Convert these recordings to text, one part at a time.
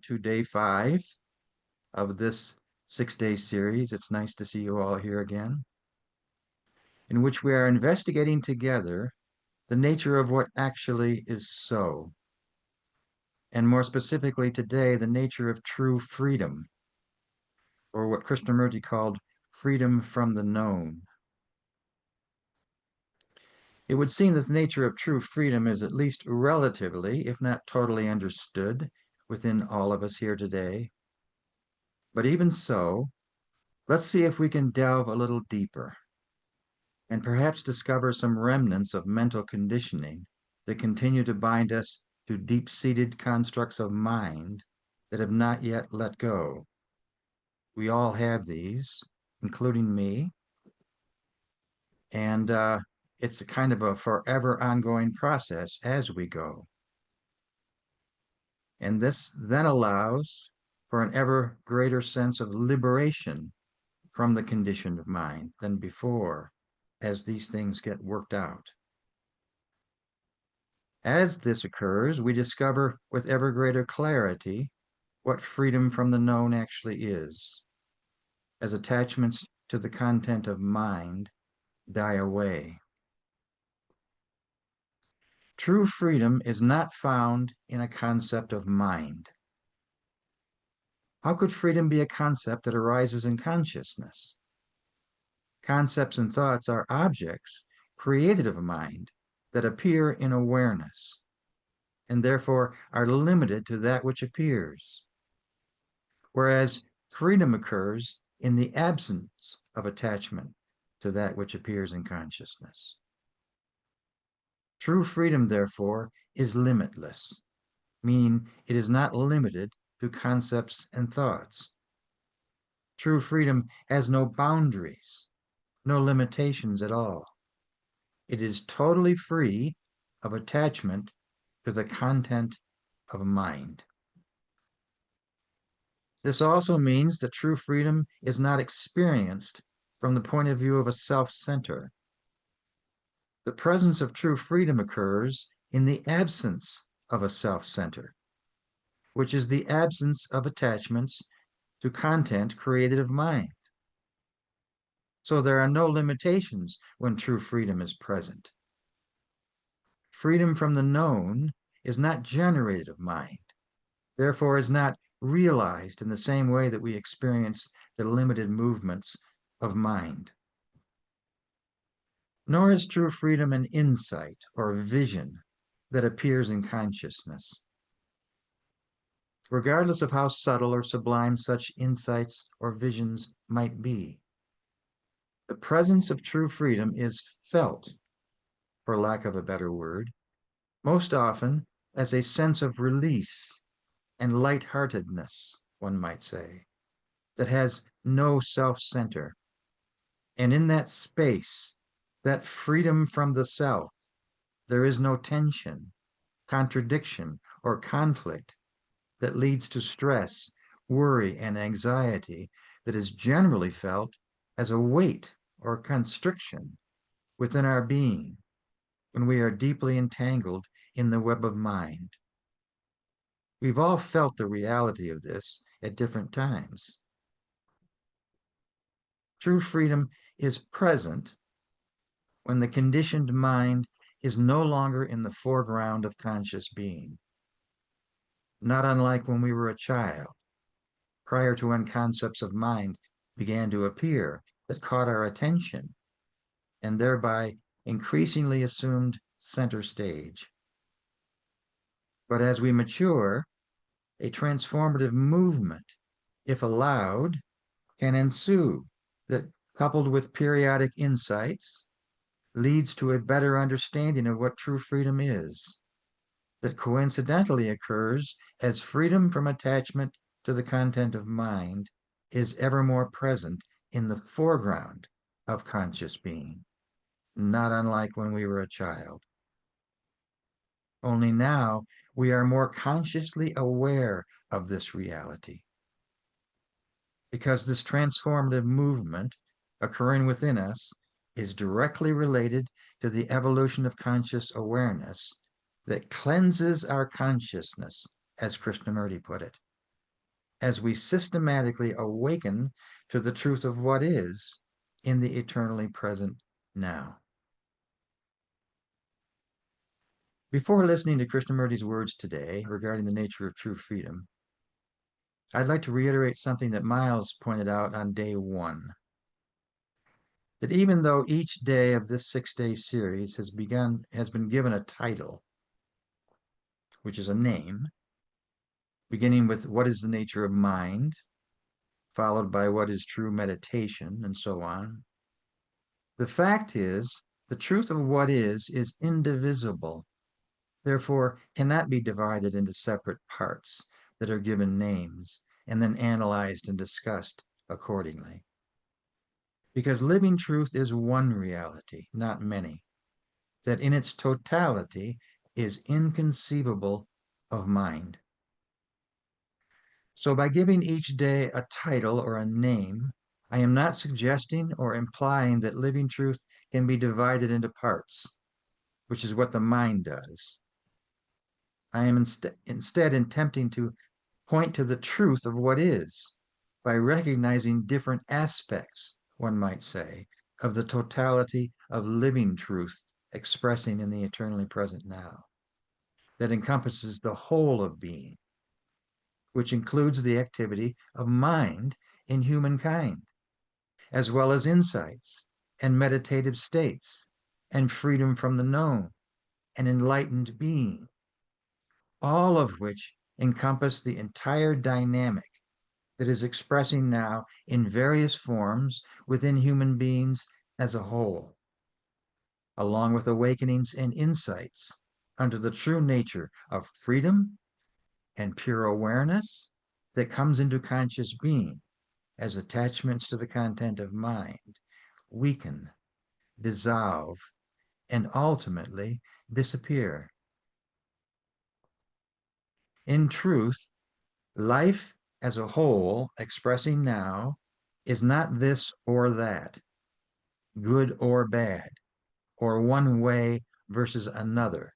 to day 5 of this 6-day series. It's nice to see you all here again, in which we are investigating together the nature of what actually is so, and more specifically today, the nature of true freedom, or what Krishnamurti called freedom from the known. It would seem that the nature of true freedom is at least relatively, if not totally understood within all of us here today. But even so, let's see if we can delve a little deeper and perhaps discover some remnants of mental conditioning that continue to bind us to deep-seated constructs of mind that have not yet let go. We all have these, including me, and it's a kind of a forever ongoing process as we go. And this then allows for an ever greater sense of liberation from the conditioned mind than before, as these things get worked out. As this occurs, we discover with ever greater clarity what freedom from the known actually is, as attachments to the content of mind die away. True freedom is not found in a concept of mind. How could freedom be a concept that arises in consciousness? Concepts and thoughts are objects created of mind that appear in awareness, and therefore are limited to that which appears. Whereas freedom occurs in the absence of attachment to that which appears in consciousness. True freedom, therefore, is limitless, meaning it is not limited to concepts and thoughts. True freedom has no boundaries, no limitations at all. It is totally free of attachment to the content of mind. This also means that true freedom is not experienced from the point of view of a self-center. The presence of true freedom occurs in the absence of a self-center, which is the absence of attachments to content created of mind. So there are no limitations when true freedom is present. Freedom from the known is not generated of mind, therefore is not realized in the same way that we experience the limited movements of mind. Nor is true freedom an insight or vision that appears in consciousness. Regardless of how subtle or sublime such insights or visions might be, the presence of true freedom is felt, for lack of a better word, most often as a sense of release and lightheartedness, one might say, that has no self-center. And in that space, that freedom from the self, there is no tension, contradiction, or conflict that leads to stress, worry, and anxiety that is generally felt as a weight or constriction within our being when we are deeply entangled in the web of mind. We've all felt the reality of this at different times. True freedom is present when the conditioned mind is no longer in the foreground of conscious being. Not unlike when we were a child, prior to when concepts of mind began to appear that caught our attention and thereby increasingly assumed center stage. But as we mature, a transformative movement, if allowed, can ensue that, coupled with periodic insights, leads to a better understanding of what true freedom is, that coincidentally occurs as freedom from attachment to the content of mind is ever more present in the foreground of conscious being, not unlike when we were a child. Only now we are more consciously aware of this reality, because this transformative movement occurring within us is directly related to the evolution of conscious awareness that cleanses our consciousness, as Krishnamurti put it, as we systematically awaken to the truth of what is in the eternally present now. Before listening to Krishnamurti's words today regarding the nature of true freedom, I'd like to reiterate something that Miles pointed out on day one. That even though each day of this 6-day series has been given a title, which is a name, beginning with what is the nature of mind, followed by what is true meditation, and so on. The fact is, the truth of what is indivisible, therefore cannot be divided into separate parts that are given names and then analyzed and discussed accordingly. Because living truth is one reality, not many, that in its totality is inconceivable of mind. So by giving each day a title or a name, I am not suggesting or implying that living truth can be divided into parts, which is what the mind does. I am instead attempting to point to the truth of what is by recognizing different aspects, one might say, of the totality of living truth expressing in the eternally present now, that encompasses the whole of being, which includes the activity of mind in humankind, as well as insights and meditative states and freedom from the known and enlightened being, all of which encompass the entire dynamic that is expressing now in various forms within human beings as a whole, along with awakenings and insights under the true nature of freedom and pure awareness that comes into conscious being as attachments to the content of mind weaken, dissolve, and ultimately disappear. In truth, life as a whole expressing now is not this or that, good or bad, or one way versus another.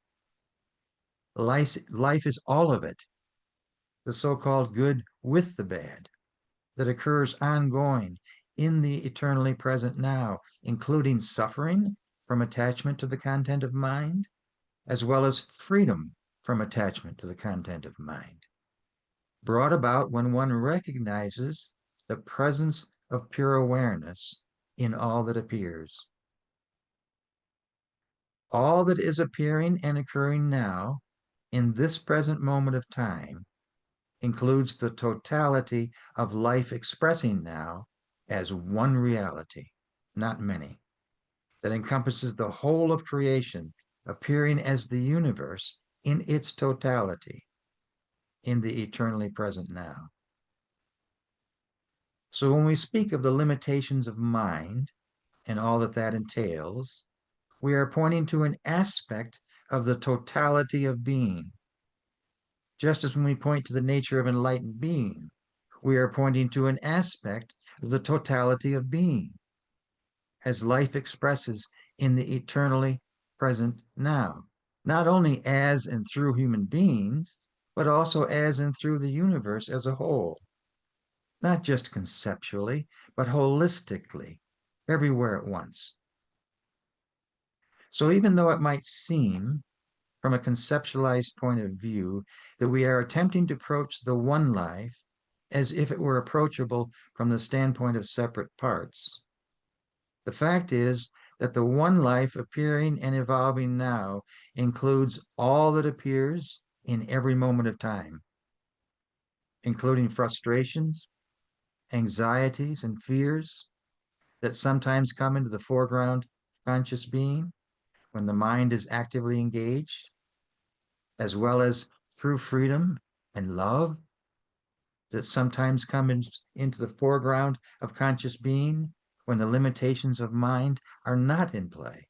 Life is all of it, the so-called good with the bad, that occurs ongoing in the eternally present now, including suffering from attachment to the content of mind, as well as freedom from attachment to the content of mind, brought about when one recognizes the presence of pure awareness in all that appears. All that is appearing and occurring now in this present moment of time includes the totality of life expressing now as one reality, not many, that encompasses the whole of creation appearing as the universe in its totality in the eternally present now. So when we speak of the limitations of mind and all that that entails, we are pointing to an aspect of the totality of being. Just as when we point to the nature of enlightened being, we are pointing to an aspect of the totality of being, as life expresses in the eternally present now, not only as and through human beings, but also as and through the universe as a whole, not just conceptually, but holistically, everywhere at once. So even though it might seem, from a conceptualized point of view, that we are attempting to approach the one life as if it were approachable from the standpoint of separate parts, the fact is that the one life appearing and evolving now includes all that appears in every moment of time, including frustrations, anxieties, and fears that sometimes come into the foreground of conscious being when the mind is actively engaged, as well as true freedom and love that sometimes come into the foreground of conscious being when the limitations of mind are not in play.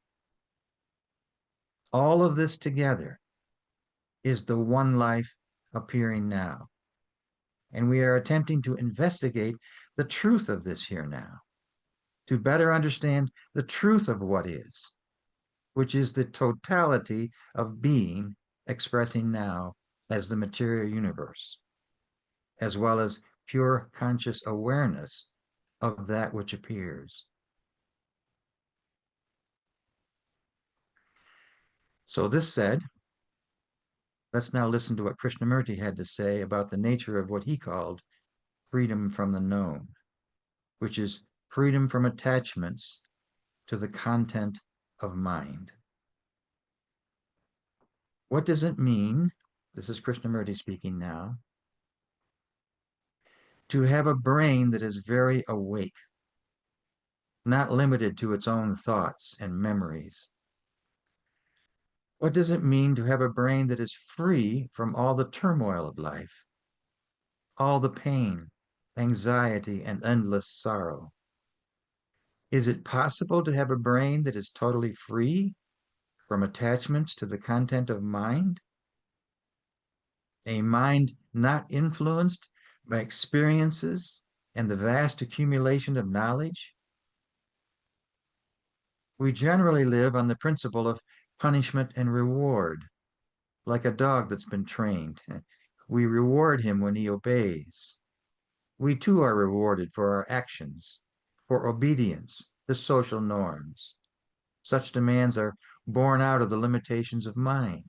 All of this together is the one life appearing now. And we are attempting to investigate the truth of this here now, to better understand the truth of what is, which is the totality of being expressing now as the material universe, as well as pure conscious awareness of that which appears. So this said, let's now listen to what Krishnamurti had to say about the nature of what he called freedom from the known, which is freedom from attachments to the content of mind. What does it mean, this is Krishnamurti speaking now, to have a brain that is very awake, not limited to its own thoughts and memories? What does it mean to have a brain that is free from all the turmoil of life, all the pain, anxiety, and endless sorrow? Is it possible to have a brain that is totally free from attachments to the content of mind? A mind not influenced by experiences and the vast accumulation of knowledge? We generally live on the principle of punishment and reward, like a dog that's been trained. We reward him when he obeys. We too are rewarded for our actions, for obedience to social norms. Such demands are born out of the limitations of mind.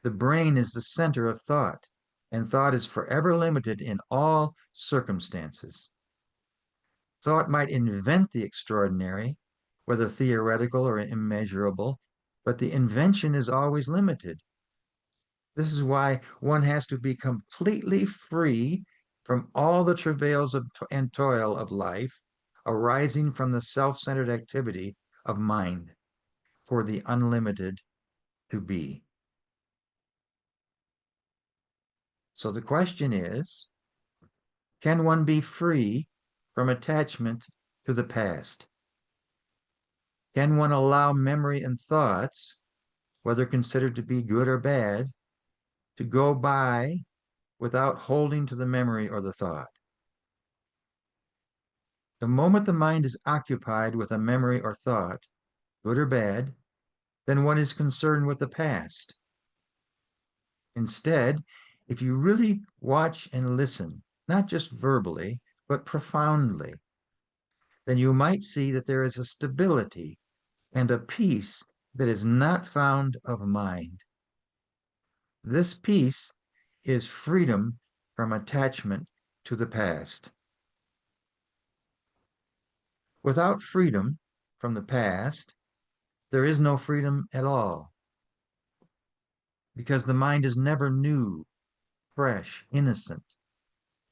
The brain is the center of thought, and thought is forever limited in all circumstances. Thought might invent the extraordinary, whether theoretical or immeasurable, but the invention is always limited. This is why one has to be completely free from all the travails and toil of life arising from the self-centered activity of mind for the unlimited to be. So the question is, can one be free from attachment to the past? Can one allow memory and thoughts, whether considered to be good or bad, to go by without holding to the memory or the thought? The moment the mind is occupied with a memory or thought, good or bad, then one is concerned with the past. Instead, if you really watch and listen, not just verbally, but profoundly, then you might see that there is a stability and a peace that is not found of mind. This peace is freedom from attachment to the past. Without freedom from the past, there is no freedom at all, because the mind is never new, fresh, innocent.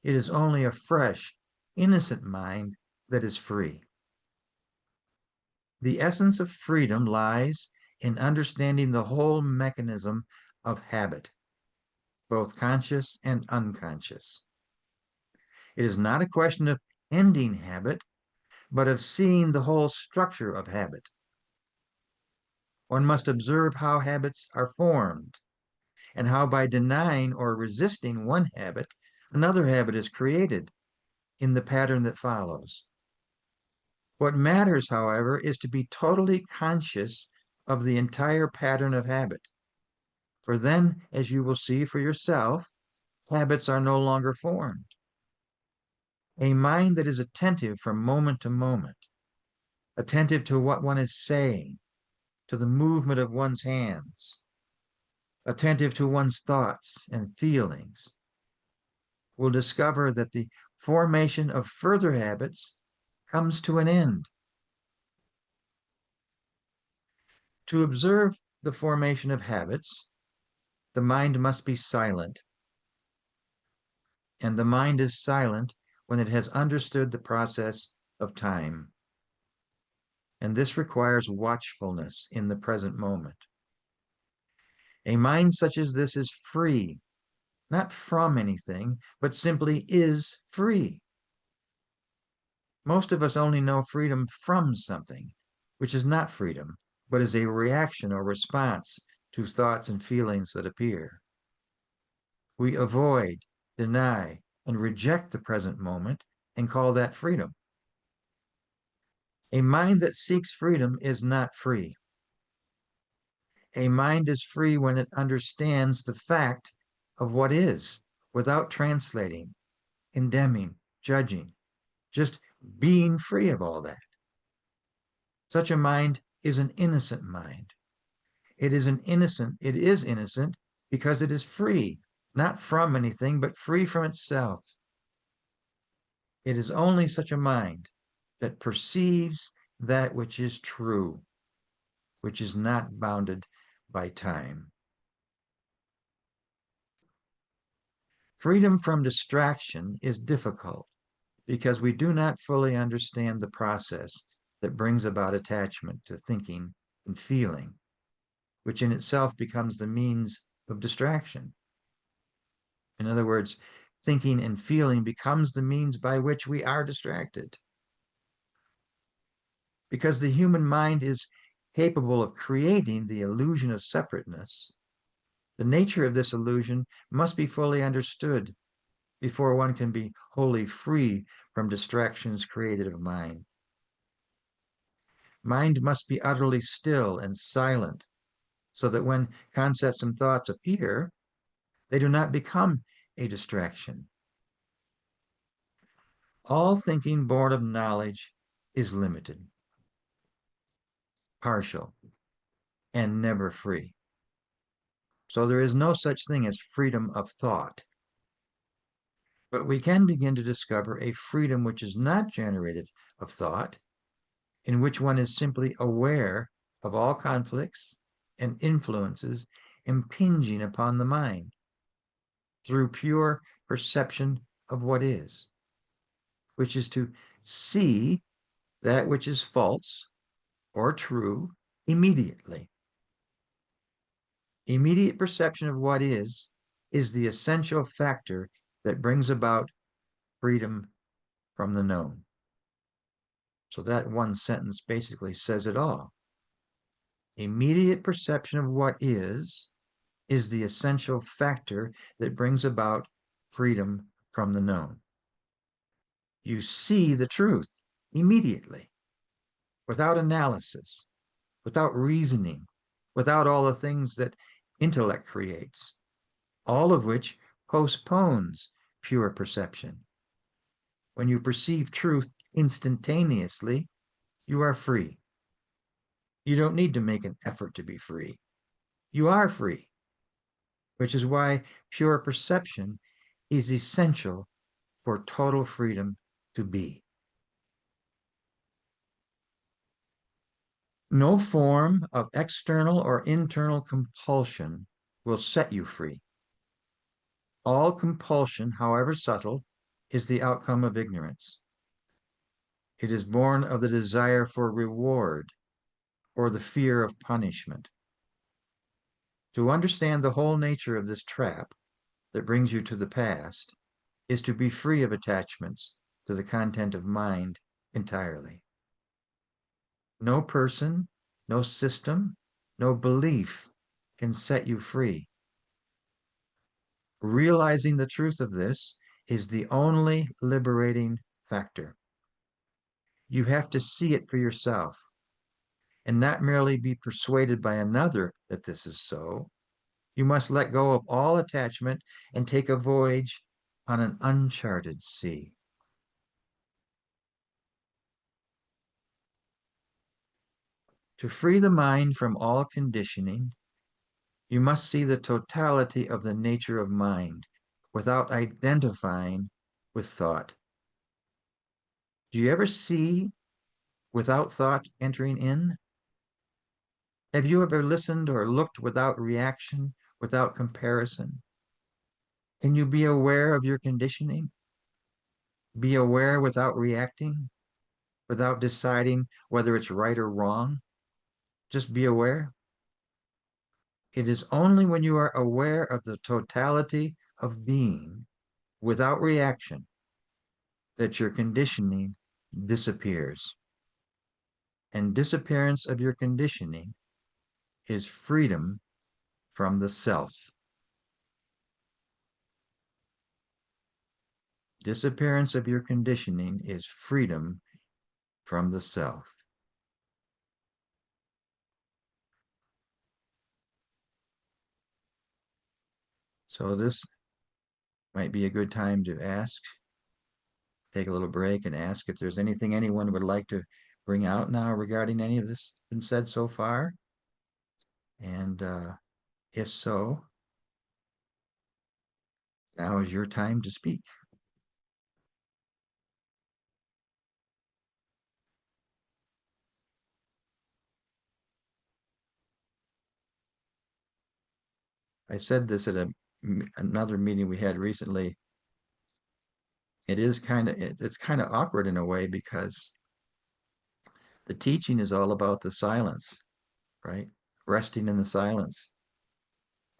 It is only a fresh, innocent mind that is free. The essence of freedom lies in understanding the whole mechanism of habit, both conscious and unconscious. It is not a question of ending habit, but of seeing the whole structure of habit. One must observe how habits are formed, and how by denying or resisting one habit, another habit is created in the pattern that follows. What matters, however, is to be totally conscious of the entire pattern of habit. For then, as you will see for yourself, habits are no longer formed. A mind that is attentive from moment to moment, attentive to what one is saying, to the movement of one's hands, attentive to one's thoughts and feelings, will discover that the formation of further habits comes to an end. To observe the formation of habits, the mind must be silent. And the mind is silent when it has understood the process of time. And this requires watchfulness in the present moment. A mind such as this is free, not from anything, but simply is free. Most of us only know freedom from something, which is not freedom, but is a reaction or response to thoughts and feelings that appear. We avoid, deny, and reject the present moment and call that freedom. A mind that seeks freedom is not free. A mind is free when it understands the fact of what is without translating, condemning, judging, just being free of all that. Such a mind is an innocent mind. It is innocent because it is free, not from anything, but free from itself. It is only such a mind that perceives that which is true, which is not bounded by time. Freedom from distraction is difficult because we do not fully understand the process that brings about attachment to thinking and feeling, which in itself becomes the means of distraction. In other words, thinking and feeling becomes the means by which we are distracted. Because the human mind is capable of creating the illusion of separateness, the nature of this illusion must be fully understood before one can be wholly free from distractions created of mind. Mind must be utterly still and silent so that when concepts and thoughts appear, they do not become a distraction. All thinking born of knowledge is limited, partial, and never free. So there is no such thing as freedom of thought. But we can begin to discover a freedom which is not generated of thought, in which one is simply aware of all conflicts and influences impinging upon the mind through pure perception of what is, which is to see that which is false or true immediately. Immediate perception of what is the essential factor that brings about freedom from the known. So that one sentence basically says it all. Immediate perception of what is the essential factor that brings about freedom from the known. You see the truth immediately, without analysis, without reasoning, without all the things that intellect creates, all of which postpones pure perception. When you perceive truth instantaneously, you are free. You don't need to make an effort to be free. You are free, which is why pure perception is essential for total freedom to be. No form of external or internal compulsion will set you free. All compulsion, however subtle, is the outcome of ignorance. It is born of the desire for reward or the fear of punishment. To understand the whole nature of this trap that brings you to the past is to be free of attachments to the content of mind entirely. No person, no system, no belief can set you free. Realizing the truth of this is the only liberating factor. You have to see it for yourself and not merely be persuaded by another that this is so. You must let go of all attachment and take a voyage on an uncharted sea. To free the mind from all conditioning, you must see the totality of the nature of mind without identifying with thought. Do you ever see without thought entering in? Have you ever listened or looked without reaction, without comparison? Can you be aware of your conditioning? Be aware without reacting, without deciding whether it's right or wrong? Just be aware. It is only when you are aware of the totality of being without reaction that your conditioning disappears. And disappearance of your conditioning is freedom from the self. Disappearance of your conditioning is freedom from the self. So this might be a good time to ask take a little break and ask if there's anything anyone would like to bring out now regarding any of this been said so far. And if so, now is your time to speak. I said this at another meeting we had recently. It is it's kind of awkward in a way because the teaching is all about the silence, right? Resting in the silence.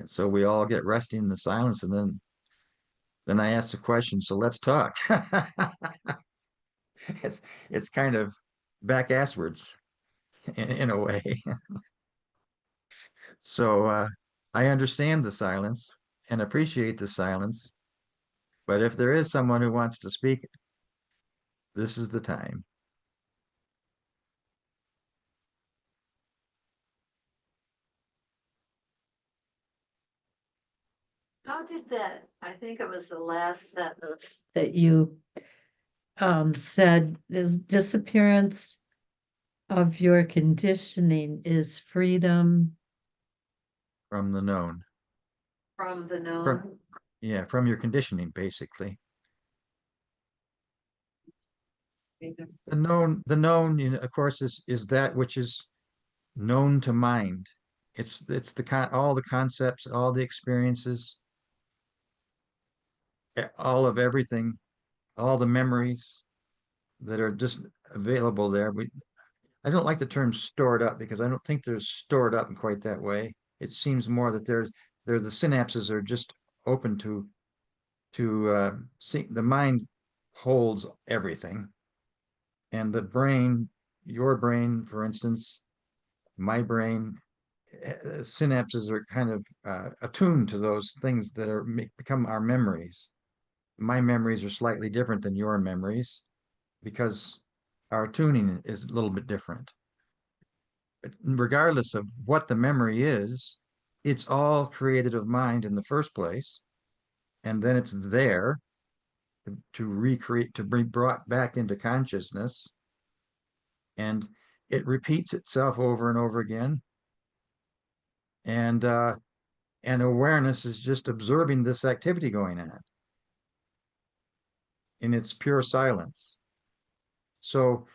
And so we all get resting in the silence, and then I ask the question, so let's talk. it's it's kind of back asswards in a way. So I understand the silence and appreciate the silence, but if there is someone who wants to speak, this is the time. How did that, I think it was the last sentence that you said, is disappearance of your conditioning is freedom From the known. from the known. From your conditioning, basically. The known, of course, is that which is known to mind. It's all the concepts, all the experiences, all of everything, all the memories that are just available there. I don't like the term stored up because I don't think they're stored up in quite that way. It seems more that they're the synapses are just open to see. The mind holds everything, and the brain, your brain, for instance, my brain, synapses are kind of attuned to those things that are become our memories. My memories are slightly different than your memories because our tuning is a little bit different. But regardless of what the memory is, it's all created of mind in the first place, and then it's there to recreate, to be brought back into consciousness, and it repeats itself over and over again. And awareness is just observing this activity going on in its pure silence. So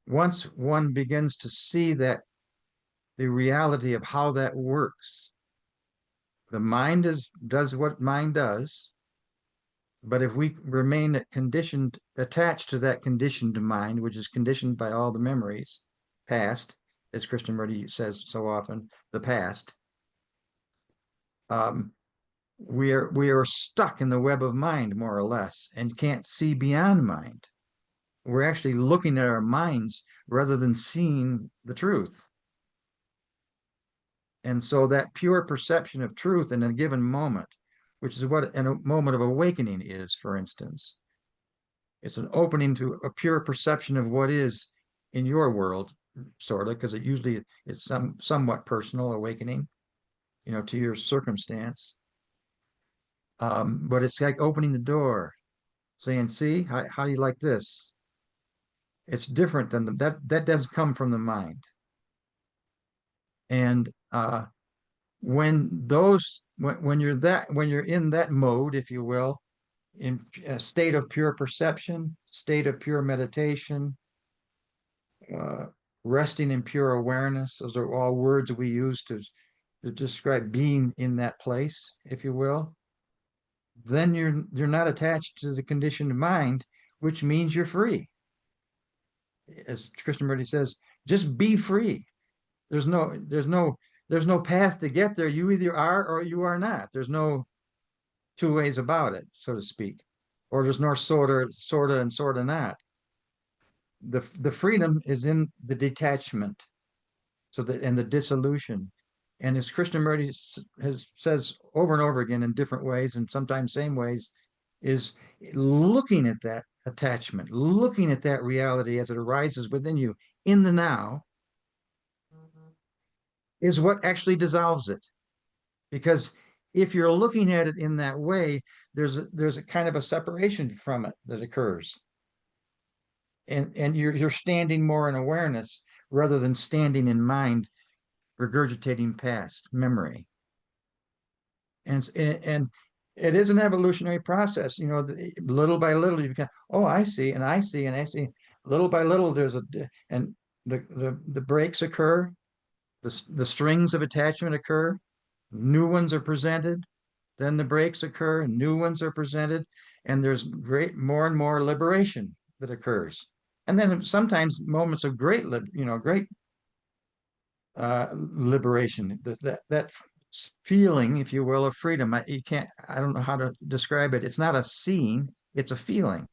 once one begins to see that the reality of how that works, the mind does what mind does, but if we remain conditioned, attached to that conditioned mind, which is conditioned by all the memories, past, as Krishnamurti says so often, the past, um, we are stuck in the web of mind more or less and can't see beyond mind. We're actually looking at our minds rather than seeing the truth. And so that pure perception of truth in a given moment, which is what a moment of awakening is, for instance, it's an opening to a pure perception of what is in your world, sort of, because it usually it's somewhat personal awakening, to your circumstance. But it's like opening the door, saying, "See, how do you like this?" It's different than that does come from the mind. And when you're in that mode, if you will, in a state of pure perception, state of pure meditation, uh, resting in pure awareness, those are all words we use to describe being in that place, if you will. Then you're not attached to the conditioned mind, which means you're free. As Krishnamurti says, just be free. There's no path to get there. You either are or you are not. There's no two ways about it, so to speak. Or there's no sorta and sorta not. The freedom is in the detachment, and the dissolution. And as Krishnamurti says over and over again in different ways and sometimes same ways, is looking at that attachment, looking at that reality as it arises within you in the now, is what actually dissolves it. Because if you're looking at it in that way, there's a kind of a separation from it that occurs. and you're standing more in awareness rather than standing in mind, regurgitating past memory. And it is an evolutionary process. Little by little you become, oh, I see, and I see, and I see. Little by little, and the breaks occur, the strings of attachment occur, new ones are presented, then the breaks occur, and new ones are presented, and there's more and more liberation that occurs. And then sometimes moments of great liberation, that feeling, if you will, of freedom. I don't know how to describe it. It's not a seeing, it's a feeling.